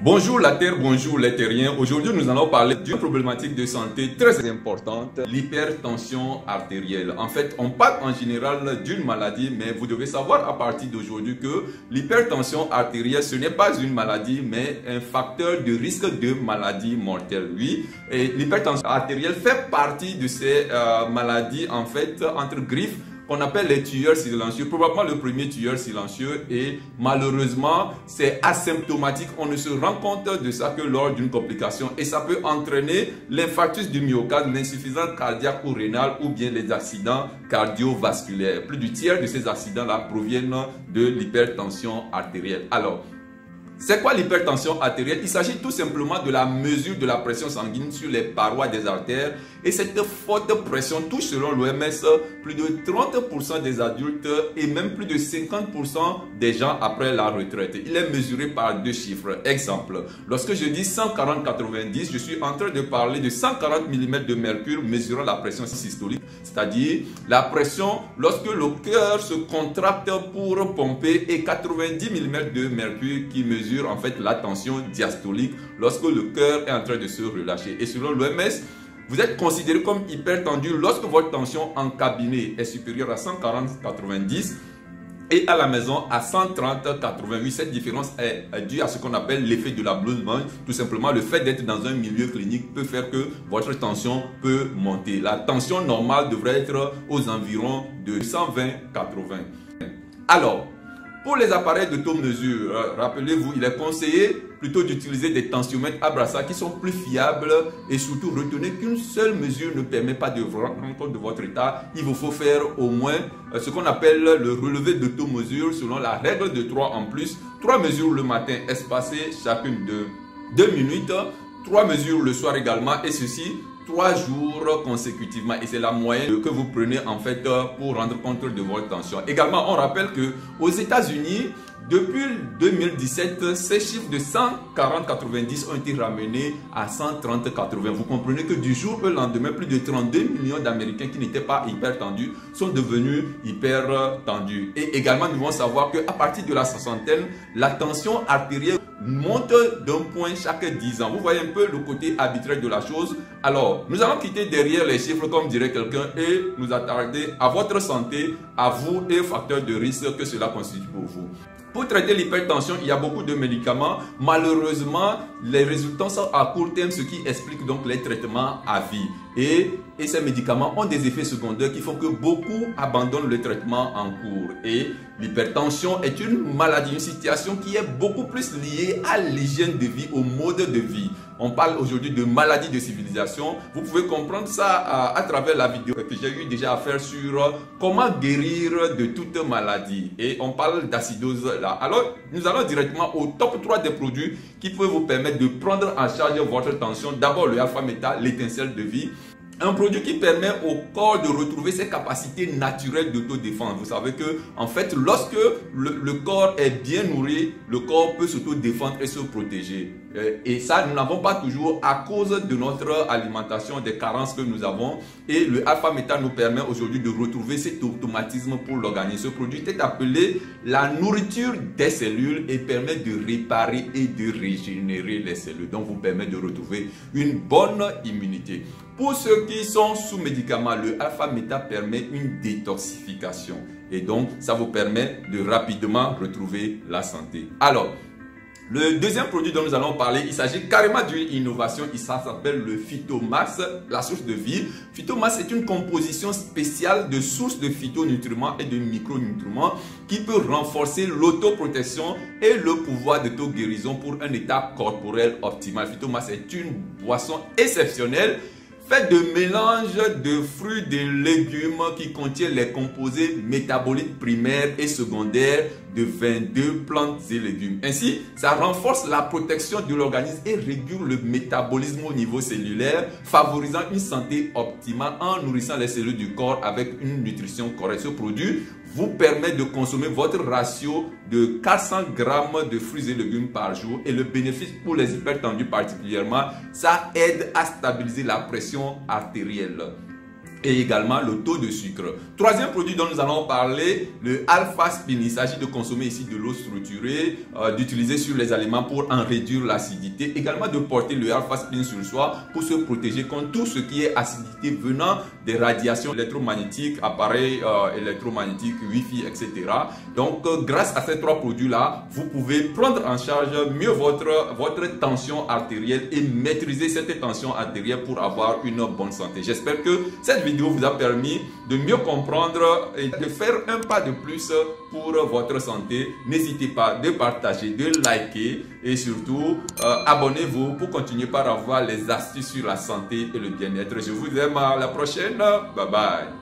Bonjour la Terre, bonjour les terriens. Aujourd'hui, nous allons parler d'une problématique de santé très importante, l'hypertension artérielle. En fait, on parle en général d'une maladie, mais vous devez savoir à partir d'aujourd'hui que l'hypertension artérielle, ce n'est pas une maladie, mais un facteur de risque de maladie mortelle. Oui, et l'hypertension artérielle fait partie de ces maladies, en fait, entre griffes, qu'on appelle les tueurs silencieux, probablement le premier tueur silencieux, et malheureusement c'est asymptomatique, on ne se rend compte de ça que lors d'une complication et ça peut entraîner l'infarctus du myocarde, l'insuffisance cardiaque ou rénale ou bien les accidents cardiovasculaires. Plus du tiers de ces accidents-là proviennent de l'hypertension artérielle. Alors, c'est quoi l'hypertension artérielle? Il s'agit tout simplement de la mesure de la pression sanguine sur les parois des artères. Et cette forte pression touche, selon l'OMS, plus de 30% des adultes et même plus de 50% des gens après la retraite. Il est mesuré par deux chiffres. Exemple, lorsque je dis 140-90, je suis en train de parler de 140 mm de mercure mesurant la pression systolique, c'est-à-dire la pression lorsque le cœur se contracte pour pomper, et 90 mm de mercure qui mesure en fait la tension diastolique lorsque le cœur est en train de se relâcher. Et selon l'OMS, vous êtes considéré comme hypertendu lorsque votre tension en cabinet est supérieure à 140-90 et à la maison à 130-88. Cette différence est due à ce qu'on appelle l'effet de la blouse blanche. Tout simplement, le fait d'être dans un milieu clinique peut faire que votre tension peut monter. La tension normale devrait être aux environs de 120-80. Alors, pour les appareils d'automesure, rappelez-vous, il est conseillé plutôt d'utiliser des tensiomètres à brassard qui sont plus fiables, et surtout retenez qu'une seule mesure ne permet pas de vous rendre compte de votre état. Il vous faut faire au moins ce qu'on appelle le relevé d'automesure selon la règle de 3 en plus. 3 mesures le matin espacées chacune de 2 minutes, 3 mesures le soir également, et ceci 3 jours consécutivement, et c'est la moyenne que vous prenez en fait pour rendre compte de votre tension. Également, on rappelle que aux États-Unis, depuis 2017, ces chiffres de 140-90 ont été ramenés à 130-80. Vous comprenez que du jour au lendemain, plus de 32 millions d'Américains qui n'étaient pas hyper tendus sont devenus hyper tendus. Et également, nous devons savoir qu'à partir de la soixantaine, la tension artérielle monte d'un point chaque 10 ans. Vous voyez un peu le côté arbitraire de la chose. Alors, nous allons quitter derrière les chiffres, comme dirait quelqu'un, et nous attarder à votre santé, à vous et aux facteurs de risque que cela constitue pour vous. Pour traiter l'hypertension, il y a beaucoup de médicaments. Malheureusement, les résultats sont à court terme, ce qui explique donc les traitements à vie. Et ces médicaments ont des effets secondaires qui font que beaucoup abandonnent le traitement en cours. Et l'hypertension est une maladie, une situation qui est beaucoup plus liée à l'hygiène de vie, au mode de vie. On parle aujourd'hui de maladie de civilisation. Vous pouvez comprendre ça à travers la vidéo que j'ai eu déjà à faire sur comment guérir de toute maladie. Et on parle d'acidose là. Alors, nous allons directement au top 3 des produits qui peuvent vous permettre de prendre en charge votre tension. D'abord, le alpha-méta, l'étincelle de vie. Un produit qui permet au corps de retrouver ses capacités naturelles d'autodéfense. Vous savez que, en fait, lorsque le corps est bien nourri, le corps peut s'autodéfendre et se protéger. Et ça, nous n'avons pas toujours à cause de notre alimentation, des carences que nous avons. Et le alpha-méta nous permet aujourd'hui de retrouver cet automatisme pour l'organisme. Ce produit est appelé la nourriture des cellules et permet de réparer et de régénérer les cellules. Donc, vous permet de retrouver une bonne immunité. Pour ceux qui sont sous médicaments, le alpha-méta permet une détoxification. Et donc, ça vous permet de rapidement retrouver la santé. Alors, le deuxième produit dont nous allons parler, il s'agit carrément d'une innovation. Ça s'appelle le Phytomax, la source de vie. Phytomax est une composition spéciale de sources de phytonutriments et de micronutriments qui peut renforcer l'autoprotection et le pouvoir d'auto-guérison pour un état corporel optimal. Phytomax est une boisson exceptionnelle fait de mélange de fruits, de légumes qui contient les composés métaboliques primaires et secondaires de 22 plantes et légumes. Ainsi, ça renforce la protection de l'organisme et régule le métabolisme au niveau cellulaire, favorisant une santé optimale en nourrissant les cellules du corps avec une nutrition correcte. Ce produit vous permet de consommer votre ratio de 400 grammes de fruits et légumes par jour. Et le bénéfice pour les hypertendus particulièrement, ça aide à stabiliser la pression artérielle. et également le taux de sucre. Troisième produit dont nous allons parler, le Alpha Spin. Il s'agit de consommer ici de l'eau structurée, d'utiliser sur les aliments pour en réduire l'acidité, également de porter le Alpha Spin sur soi pour se protéger contre tout ce qui est acidité venant des radiations électromagnétiques, appareils électromagnétiques, Wi-Fi, etc. Donc grâce à ces trois produits-là, vous pouvez prendre en charge mieux votre tension artérielle et maîtriser cette tension artérielle pour avoir une bonne santé. J'espère que cette vidéo vous a permis de mieux comprendre et de faire un pas de plus pour votre santé. N'hésitez pas de partager, de liker et surtout abonnez-vous pour continuer par avoir les astuces sur la santé et le bien-être. Je vous aime, à la prochaine. Bye bye.